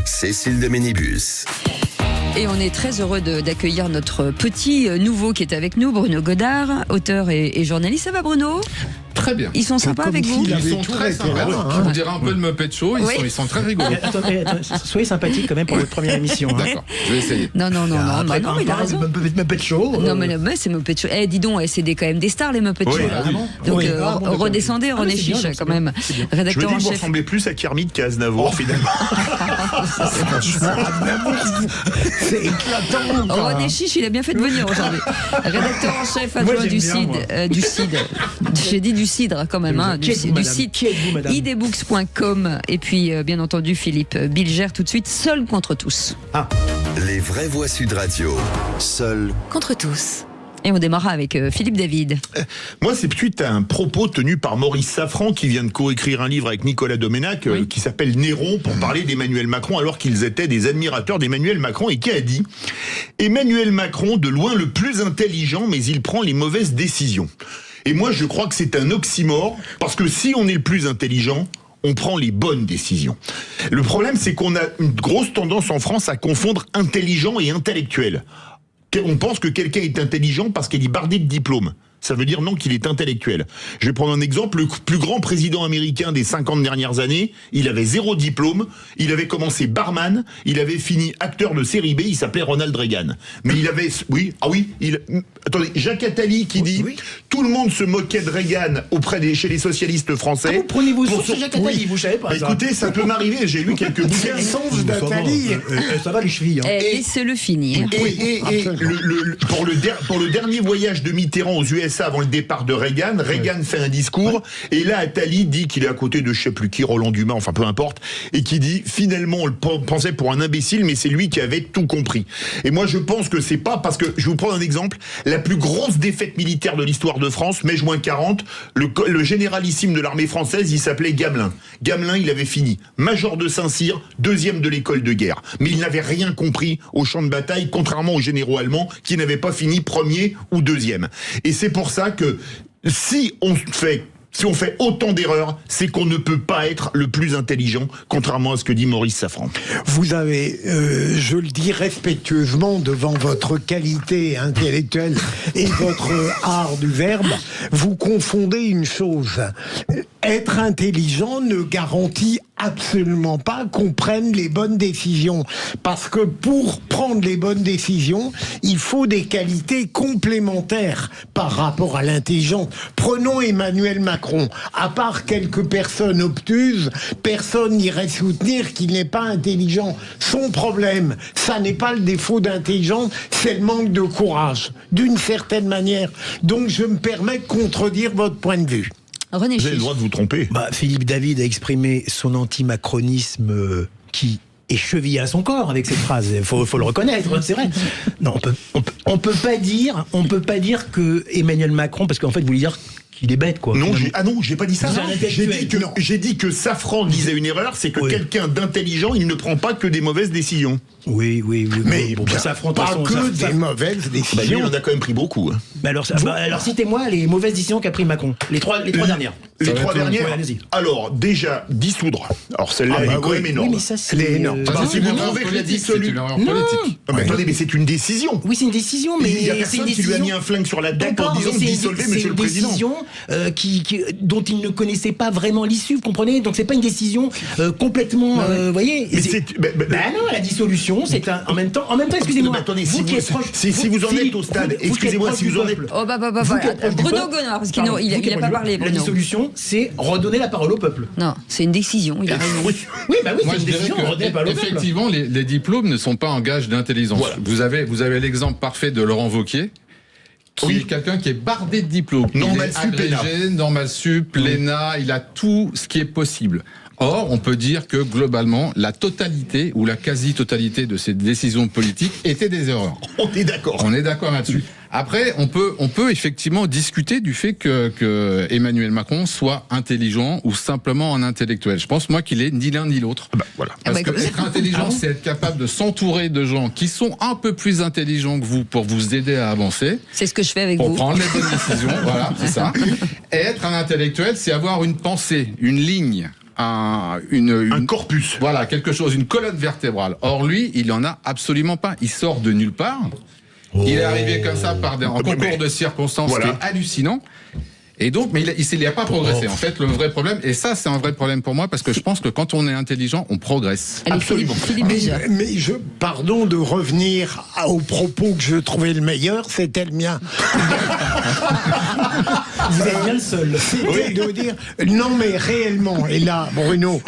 Cécile de Ménibus. Et on est très heureux d'accueillir notre petit nouveau qui est avec nous, Bruno Godard, auteur et journaliste. Ça va, Bruno ? Très bien. Ils sont sympas avec vous ? Ils sont très sympas. Je vous dirais un peu de Muppet Show, ils sont très rigolos. Attendez, soyez sympathique quand même pour votre première émission. D'accord, je vais essayer. Non, il a raison. Muppet Show. Non, mais c'est Muppet Show. Dis donc, c'est quand même des stars, les Muppet Show. Donc, redescendez, René Chiche, quand même. Je Rédacteur me en dis que vous chef. ressemblez plus à Kermit qu'à Aznavour, finalement. C'est éclatant. René Chiche, il a bien fait de venir aujourd'hui. Rédacteur en chef adjoint du CID. J'ai dit du cidre quand même, du site idbooks.com. Et puis, bien entendu, Philippe Bilger, tout de suite, seul contre tous. Les vraies voix Sud Radio. Seul contre tous. Et on démarra avec Philippe David. Moi, c'est suite à un propos tenu par Maurice Safran, qui vient de coécrire un livre avec Nicolas Doménac, qui s'appelle Néron, pour parler d'Emmanuel Macron, alors qu'ils étaient des admirateurs d'Emmanuel Macron, et qui a dit « Emmanuel Macron, de loin le plus intelligent, mais il prend les mauvaises décisions. » Et moi, je crois que c'est un oxymore, parce que si on est le plus intelligent, on prend les bonnes décisions. Le problème, c'est qu'on a une grosse tendance en France à confondre intelligent et intellectuel. On pense que quelqu'un est intelligent parce qu'il est bardé de diplômes. Ça veut dire non qu'il est intellectuel. Je vais prendre un exemple. Le plus grand président américain des 50 dernières années, il avait 0 diplôme. Il avait commencé barman. Il avait fini acteur de série B. Il s'appelait Ronald Reagan. Mais il avait... Attendez, Jacques Attali qui dit tout le monde se moquait de Reagan chez les socialistes français. Vous prenez-vous sur Jacques Attali, vous savez pas. Écoutez, ça peut m'arriver. J'ai lu quelques bouquins. Le songe d'Attali. Ça va les chevilles. Laissez-le finir. Pour le dernier voyage de Mitterrand aux USA avant le départ de Reagan, Reagan fait un discours, et là Attali dit qu'il est à côté de je sais plus qui, Roland Dumas, enfin peu importe, et qui dit finalement on le pensait pour un imbécile, mais c'est lui qui avait tout compris. Et moi je pense que c'est pas parce que, je vais vous prendre un exemple, la plus grosse défaite militaire de l'histoire de France, mai-40, le généralissime de l'armée française, il s'appelait Gamelin. Gamelin, il avait fini major de Saint-Cyr, 2e de l'école de guerre. Mais il n'avait rien compris au champ de bataille, contrairement aux généraux allemands qui n'avaient pas fini 1er ou 2e. Et c'est pour ça que si on fait autant d'erreurs, c'est qu'on ne peut pas être le plus intelligent, contrairement à ce que dit Maurice Safran. Vous avez, je le dis respectueusement devant votre qualité intellectuelle et votre art du verbe, vous confondez une chose. Être intelligent ne garantit absolument pas qu'on prenne les bonnes décisions. Parce que pour prendre les bonnes décisions, il faut des qualités complémentaires par rapport à l'intelligence. Prenons Emmanuel Macron. À part quelques personnes obtuses, personne n'irait soutenir qu'il n'est pas intelligent. Son problème, ça n'est pas le défaut d'intelligence, c'est le manque de courage, d'une certaine manière. Donc je me permets de contredire votre point de vue. René Vous avez le Chiche. droit de vous tromper. Philippe David a exprimé son antimacronisme qui est chevillé à son corps avec cette phrase. Il faut le reconnaître, c'est vrai. Non, on peut pas dire que Emmanuel Macron, parce qu'en fait, vous voulez dire qu'il est bête, quoi. Non, j'ai pas dit ça. Vous êtes un intellectuel. J'ai dit que Safran disait une erreur, c'est que quelqu'un d'intelligent, il ne prend pas que des mauvaises décisions. Oui. Mais ça affronte pas que des mauvaises décisions. Lui, il en a quand même pris beaucoup. Hein. Alors citez-moi les mauvaises décisions qu'a pris Macron. Les trois dernières. Les 3 dernières. Ouais, allez-y. Alors, déjà, dissoudre. Alors, celle-là, elle est quand même énorme. Oui, mais ça, c'est... Elle est énorme. Si vous trouvez que la c'est dissolu... une erreur politique. Mais attendez, mais c'est une décision. Oui, c'est une décision, mais Il y a c'est personne une qui lui a décision... mis un flingue sur la tête en D'accord, disant mais dissolvez, monsieur le président. C'est une décision dont il ne connaissait pas vraiment l'issue, vous comprenez? Donc c'est pas une décision complètement, voyez. Mais non, la dissolution, c'est en même temps, excusez-moi. Mais attendez, vous si qui êtes proche, si vous en êtes au stade, excusez-moi, si vous en êtes... Oh Bruno Godard, parce qu'il n'a pas parlé, La Bruno. dissolution, c'est redonner la parole au peuple. Non, c'est une décision, il a raison. Oui, Moi, c'est je une dirais décision, redonner la parole au que, peuple. effectivement, les diplômes ne sont pas un gage d'intelligence. Voilà. Vous avez l'exemple parfait de Laurent Wauquiez, qui est quelqu'un qui est bardé de diplômes. Normal Il est sup, agrégé, Normal Sup, l'ENA, il a tout ce qui est possible. Or, on peut dire que globalement, la totalité ou la quasi-totalité de ces décisions politiques étaient des erreurs. On est d'accord. On est d'accord là-dessus. Après, on peut effectivement discuter du fait que Emmanuel Macron soit intelligent ou simplement un intellectuel. Je pense, moi, qu'il est ni l'un ni l'autre. Voilà. Parce que être intelligent, c'est être capable de s'entourer de gens qui sont un peu plus intelligents que vous pour vous aider à avancer. C'est ce que je fais avec Pour vous. prendre les bonnes décisions. Voilà, c'est ça. Et être un intellectuel, c'est avoir une pensée, une ligne. un corpus. Voilà, quelque chose, une colonne vertébrale. Or, lui, il en a absolument pas. Il sort de nulle part. Il est arrivé comme ça par un concours de circonstances qui est hallucinant. Et donc, mais il n'a pas progressé. En fait, le vrai problème, et ça, c'est un vrai problème pour moi, parce que je pense que quand on est intelligent, on progresse. Allez, absolument. Philippe Mais pardon de revenir au propos que je trouvais le meilleur, c'était le mien. Vous êtes bien le seul. C'était de dire, non mais réellement, et là, Bruno,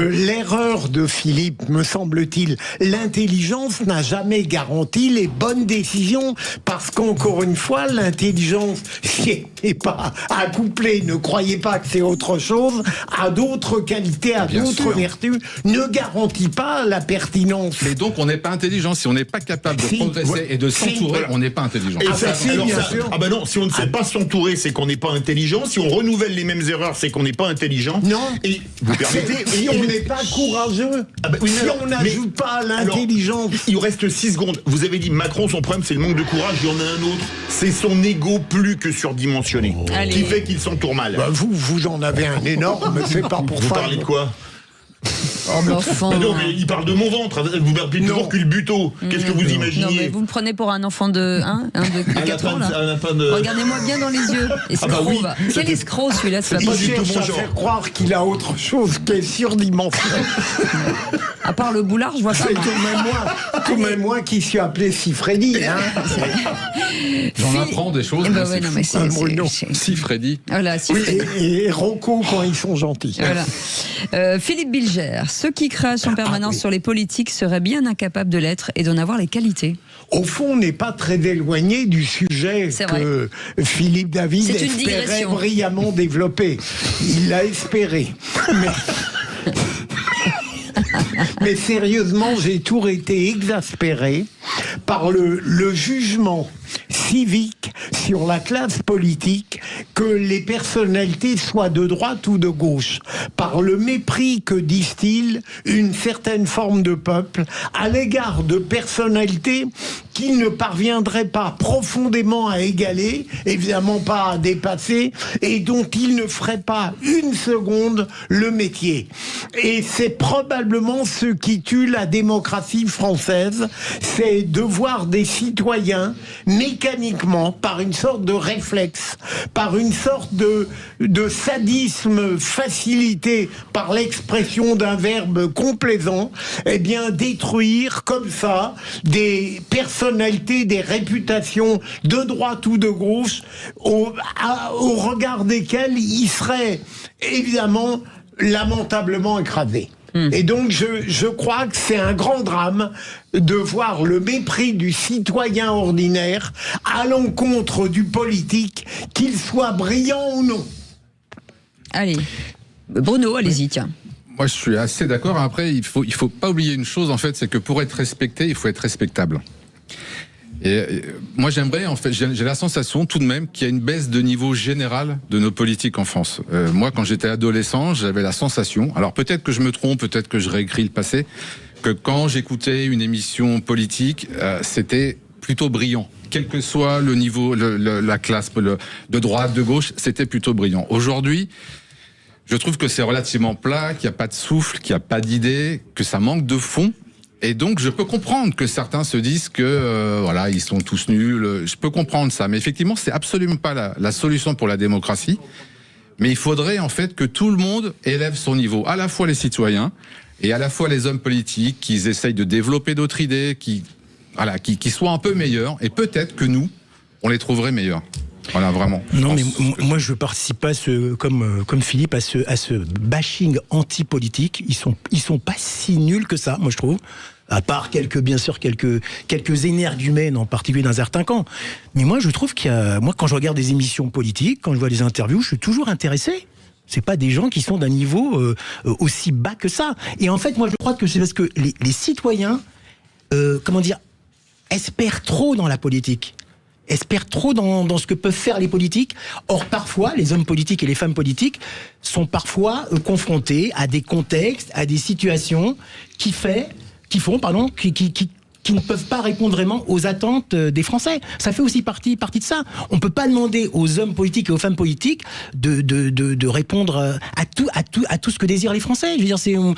l'erreur de Philippe, me semble-t-il, l'intelligence n'a jamais garanti les bonnes décisions, parce qu'encore une fois, l'intelligence, si elle n'est pas accouplée, ne croyez pas que c'est autre chose, à d'autres qualités, à d'autres vertus, ne garantit pas la pertinence. Mais donc, on n'est pas intelligent. Si on n'est pas capable de progresser et de s'entourer, on n'est pas intelligent. Et ah bah non, si on ne sait pas s'entourer, c'est qu'on n'est pas intelligent. Si on renouvelle les mêmes erreurs, c'est qu'on n'est pas intelligent. Non. Et vous permettez, si on n'est pas courageux, si on n'ajoute pas l'intelligence. Il vous reste 6 secondes. Vous avez dit Macron, son problème, c'est le manque de courage. Il y en a un autre. C'est son ego plus que surdimensionné. Qui fait qu'il s'entoure mal. Vous en avez un énorme, mais c'est pas pour ça. Vous parlez de quoi? Oh, mais enfin... Non, mais il parle de mon ventre. Vous parlez toujours culbuto. Qu'est-ce que vous imaginez? Non, mais vous me prenez pour un enfant de 4 ans, là. Regardez-moi bien dans les yeux. Escroc, va. Quel escroc, celui-là, c'est pas du tout mon genre. Il cherche à faire croire qu'il a autre chose qui est surdimensionné. À part le boulard, je vois pas. C'est tout même moi qui suis appelé Sifredi. J'en apprends des choses. Sifredi. Voilà, et Rocco quand ils sont gentils. Voilà. Philippe Bilger, ceux qui crachent en permanence sur les politiques seraient bien incapables de l'être et d'en avoir les qualités. Au fond, on n'est pas très éloigné du sujet que Philippe David espérait brillamment développer. Il l'a espéré. Mais sérieusement, j'ai toujours été exaspéré par le jugement civique sur la classe politique, que les personnalités soient de droite ou de gauche, par le mépris que distille une certaine forme de peuple à l'égard de personnalités qui ne parviendraient pas profondément à égaler, évidemment pas à dépasser, et dont ils ne feraient pas une seconde le métier. Et c'est probablement ce qui tue la démocratie française, c'est de voir des citoyens mécaniquement, par une sorte de réflexe, par une sorte de sadisme facilité par l'expression d'un verbe complaisant, eh bien détruire comme ça des personnalités, des réputations de droite ou de gauche, au regard desquelles ils seraient évidemment lamentablement écrasés. Et donc je crois que c'est un grand drame de voir le mépris du citoyen ordinaire à l'encontre du politique, qu'il soit brillant ou non. Allez, Bruno, allez-y, tiens. Moi, je suis assez d'accord. Après, il faut pas oublier une chose, en fait, c'est que pour être respecté, il faut être respectable. Et moi, j'aimerais, en fait, j'ai la sensation tout de même qu'il y a une baisse de niveau général de nos politiques en France. Moi, quand j'étais adolescent, j'avais la sensation, alors peut-être que je me trompe, peut-être que je réécris le passé, que quand j'écoutais une émission politique, c'était plutôt brillant. Quel que soit le niveau, la classe de droite, de gauche, c'était plutôt brillant. Aujourd'hui, je trouve que c'est relativement plat, qu'il n'y a pas de souffle, qu'il n'y a pas d'idée, que ça manque de fond. Et donc, je peux comprendre que certains se disent que voilà, ils sont tous nuls. Je peux comprendre ça, mais effectivement, c'est absolument pas la solution pour la démocratie. Mais il faudrait en fait que tout le monde élève son niveau, à la fois les citoyens et à la fois les hommes politiques, qu'ils essayent de développer d'autres idées, qui soient un peu meilleurs. Et peut-être que nous, on les trouverait meilleurs. Voilà, vraiment. Non, mais moi, je participe pas comme Philippe à ce bashing anti-politique. Ils sont pas si nuls que ça, moi je trouve. À part quelques énergumènes, en particulier d'un certain camp. Mais moi, je trouve moi, quand je regarde des émissions politiques, quand je vois des interviews, je suis toujours intéressé. C'est pas des gens qui sont d'un niveau aussi bas que ça. Et en fait, moi, je crois que c'est parce que les citoyens, espèrent trop dans la politique. Espèrent trop dans ce que peuvent faire les politiques. Or, parfois, les hommes politiques et les femmes politiques sont parfois confrontés à des contextes, à des situations qui font qui ne peuvent pas répondre vraiment aux attentes des Français. Ça fait aussi partie de ça. On peut pas demander aux hommes politiques et aux femmes politiques de répondre à tout ce que désirent les Français. Je veux dire, vous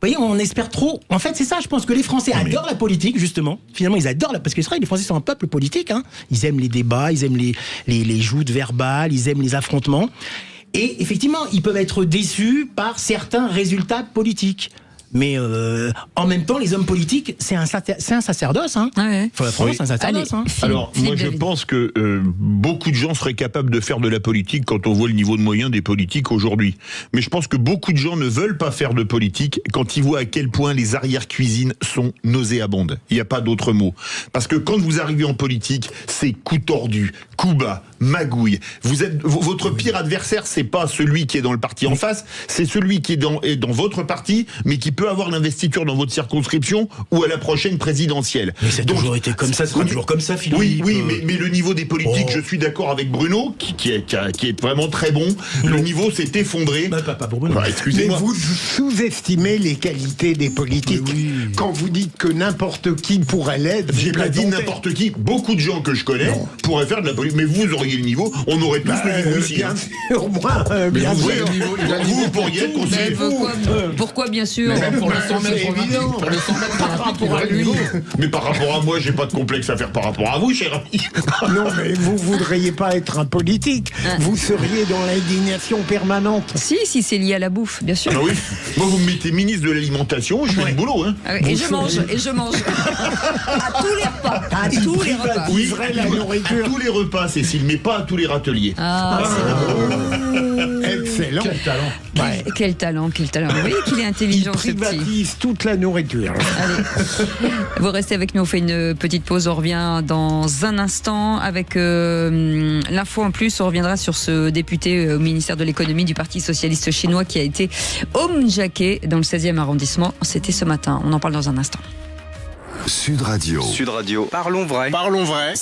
voyez, on espère trop. En fait, c'est ça, je pense que les Français adorent la politique, justement. Finalement, ils adorent parce que c'est vrai, les Français sont un peuple politique, hein. Ils aiment les débats, ils aiment les joutes verbales, ils aiment les affrontements. Et effectivement, ils peuvent être déçus par certains résultats politiques. Mais en même temps, les hommes politiques, c'est un sacerdoce. Hein. Ah ouais. Franchement, c'est un sacerdoce. Allez, Alors, moi, je pense que beaucoup de gens seraient capables de faire de la politique quand on voit le niveau de moyens des politiques aujourd'hui. Mais je pense que beaucoup de gens ne veulent pas faire de politique quand ils voient à quel point les arrière-cuisines sont nauséabondes. Il n'y a pas d'autre mot. Parce que quand vous arrivez en politique, c'est coup tordu, coup bas, magouille. Votre pire adversaire, c'est pas celui qui est dans le parti en face, c'est celui qui est dans votre parti, mais qui peut avoir l'investiture dans votre circonscription ou à la prochaine présidentielle. Mais ça a toujours été comme ça, ça sera toujours comme ça, Philippe. Oui, mais le niveau des politiques, je suis d'accord avec Bruno, qui est vraiment très bon. Le niveau s'est effondré. Pas pour Bruno. Excusez-moi. Mais vous sous-estimez les qualités des politiques. Quand vous dites que n'importe qui pourrait l'être, J'ai pas dit n'importe qui. Beaucoup de gens que je connais pourraient faire de la politique. Mais vous auriez le niveau. On aurait tous le niveau ici. bien sûr, moi, bien vous, sûr. Vous pourriez être conseiller. Pourquoi bien sûr? Pour le 100 mètres olympique, par rapport à lui. Mais par rapport à moi, j'ai pas de complexe à faire par rapport à vous, cher ami. Non, mais vous voudriez pas être un politique. Vous seriez dans l'indignation permanente. Si c'est lié à la bouffe, bien sûr. Ah oui. Moi, vous me mettez ministre de l'alimentation, je fais le boulot. Hein. Ah oui, et je mange. À tous les repas. À tous les repas. Oui, la à nourriture. tous les repas, Cécile, mais pas à tous les râteliers. Excellent. Quel talent. Vous voyez qu'il est intelligent, Il ce petit. privatise toute la nourriture. Allez, vous restez avec nous, on fait une petite pause, on revient dans un instant avec l'info en plus, on reviendra sur ce député au ministère de l'économie du Parti socialiste chinois qui a été homejacké dans le 16e arrondissement, c'était ce matin, on en parle dans un instant. Sud Radio. Parlons vrai. Parlons vrai.